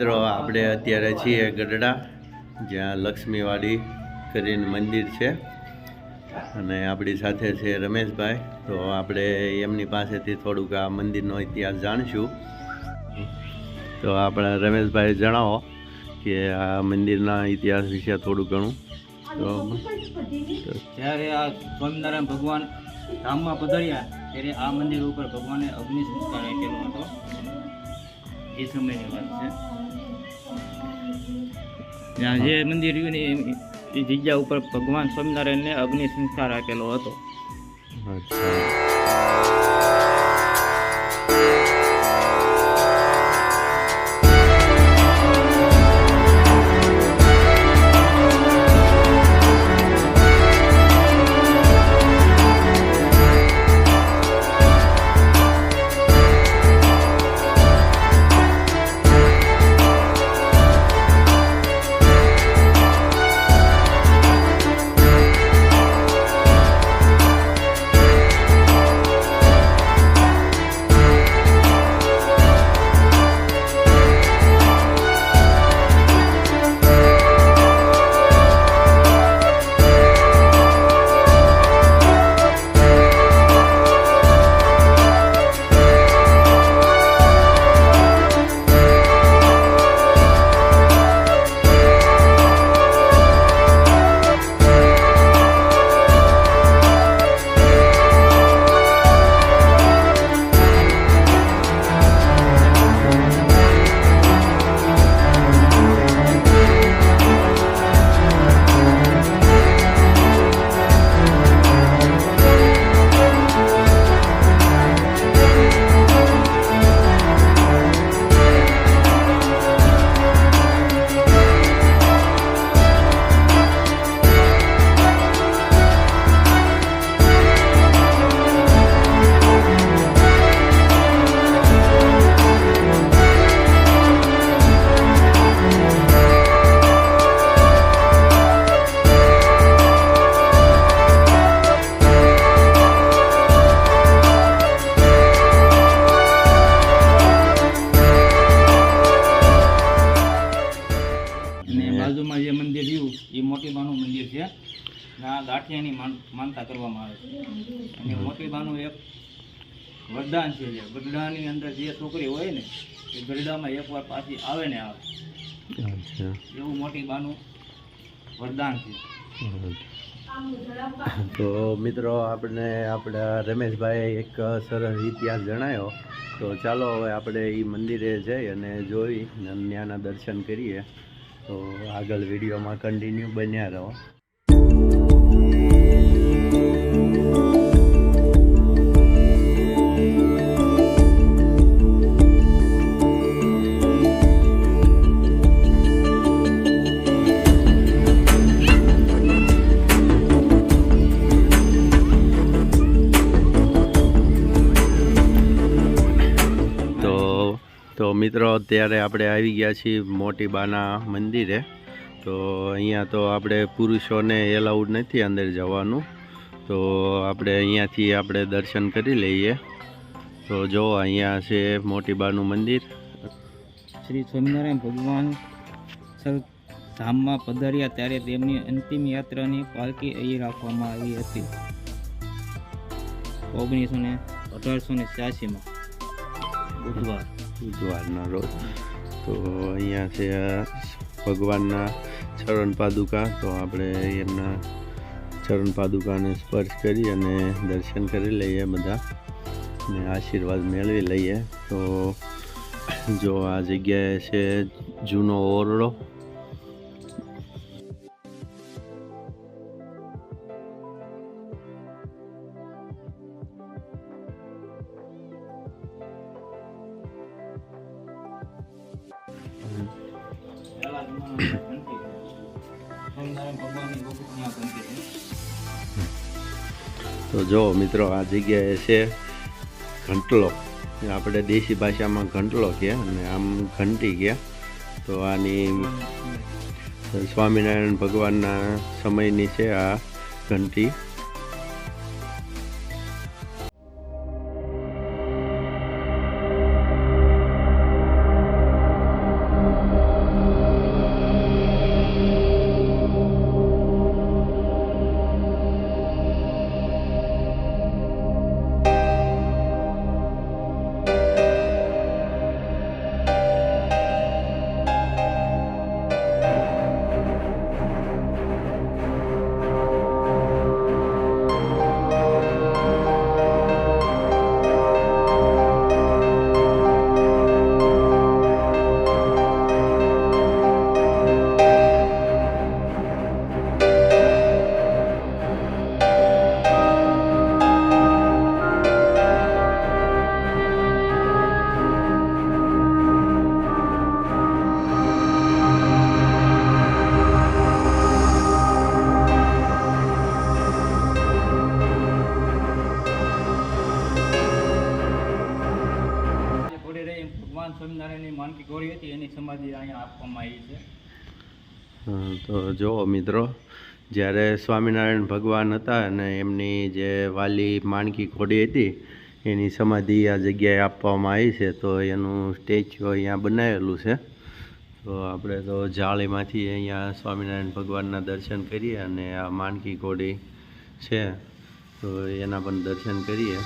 મિત્રો આપણે અત્યારે છીએ ગઢડા, જ્યાં લક્ષ્મીવાડી કરીને મંદિર છે અને આપણી સાથે છે રમેશભાઈ. તો આપણે એમની પાસેથી થોડુંક આ મંદિરનો ઇતિહાસ જાણીશું. તો આપણા રમેશભાઈ જણાવો કે આ મંદિરના ઇતિહાસ વિશે થોડું ઘણું. તો જ્યારે આ સ્વામિનારાયણ ભગવાન ધામમાં પધાર્યા ત્યારે આ મંદિર ઉપર ભગવાને અગ્નિ સંસ્કાર આપેલો હતો. એ સમયની વાત છે. ત્યાં જે મંદિર રહ્યું ને એ જગ્યા ઉપર ભગવાન સ્વામિનારાયણને અગ્નિ સંસ્કાર આપેલો હતો. અચ્છા. બાજુમાં જે મંદિર રહ્યું એ મોટીબાનું મંદિર છે. આ ગાંઠિયાની માનતા કરવામાં આવે છે. અને મોટીબાનું એક વરદાન છે. જે ગઢડાની અંદર જે છોકરી હોય ને એ ગઢડામાં એકવાર પાછી આવે ને આવે એવું મોટીબાનું વરદાન છે. તો મિત્રો આપણા રમેશભાઈ એક સરસ ઇતિહાસ જણાવ્યો. તો ચાલો હવે આપણે એ મંદિરે જઈ અને જોઈ ત્યાંના દર્શન કરીએ. તો આગળ વિડીયોમાં કન્ટિન્યુ બન્યા રહો. તો મિત્રો અત્યારે આપણે આવી ગયા છીએ મોટીબાના મંદિરે. તો અહીંયા તો આપણે પુરુષોને એલાઉડ નથી અંદર જવાનું. તો આપણે અહીંયાથી આપણે દર્શન કરી લઈએ. તો જો અહીંયા છે મોટીબાનું મંદિર. શ્રી સ્વામિનારાયણ ભગવાન ધામમાં પધાર્યા ત્યારે તેમની અંતિમ યાત્રાની પાલકી અહીં રાખવામાં આવી હતી 1886માં બુધવારના રોજ. તો અહીંયા છે ભગવાનના ચરણ પાદુકા. તો આપણે એમના ચરણ પાદુકાને સ્પર્શ કરી અને દર્શન કરી લઈએ બધા ને આશીર્વાદ મેળવી લઈએ. તો જો આ જગ્યાએ છે જૂનો ઓરડો. તો જો મિત્રો આ જગ્યાએ છે ઘંટલો. આપણે દેશી ભાષામાં ઘંટલો કહે અને આમ ઘંટી કહે. તો આની સ્વામિનારાયણ ભગવાનના સમયની છે આ ઘંટી. સ્વામિનારાયણની માનકી ઘોડી હતી એની સમાધિ અહીંયા આપવામાં આવી છે. તો જુઓ મિત્રો, જ્યારે સ્વામિનારાયણ ભગવાન હતા અને એમની જે વાલી માણકી ઘોડી હતી એની સમાધિ આ જગ્યાએ આપવામાં આવી છે. તો એનું સ્ટેચ્યુ અહીંયા બનાવેલું છે. તો આપણે તો જાળીમાંથી અહીંયા સ્વામિનારાયણ ભગવાનના દર્શન કરીએ અને આ માણકી ઘોડી છે તો એના પણ દર્શન કરીએ.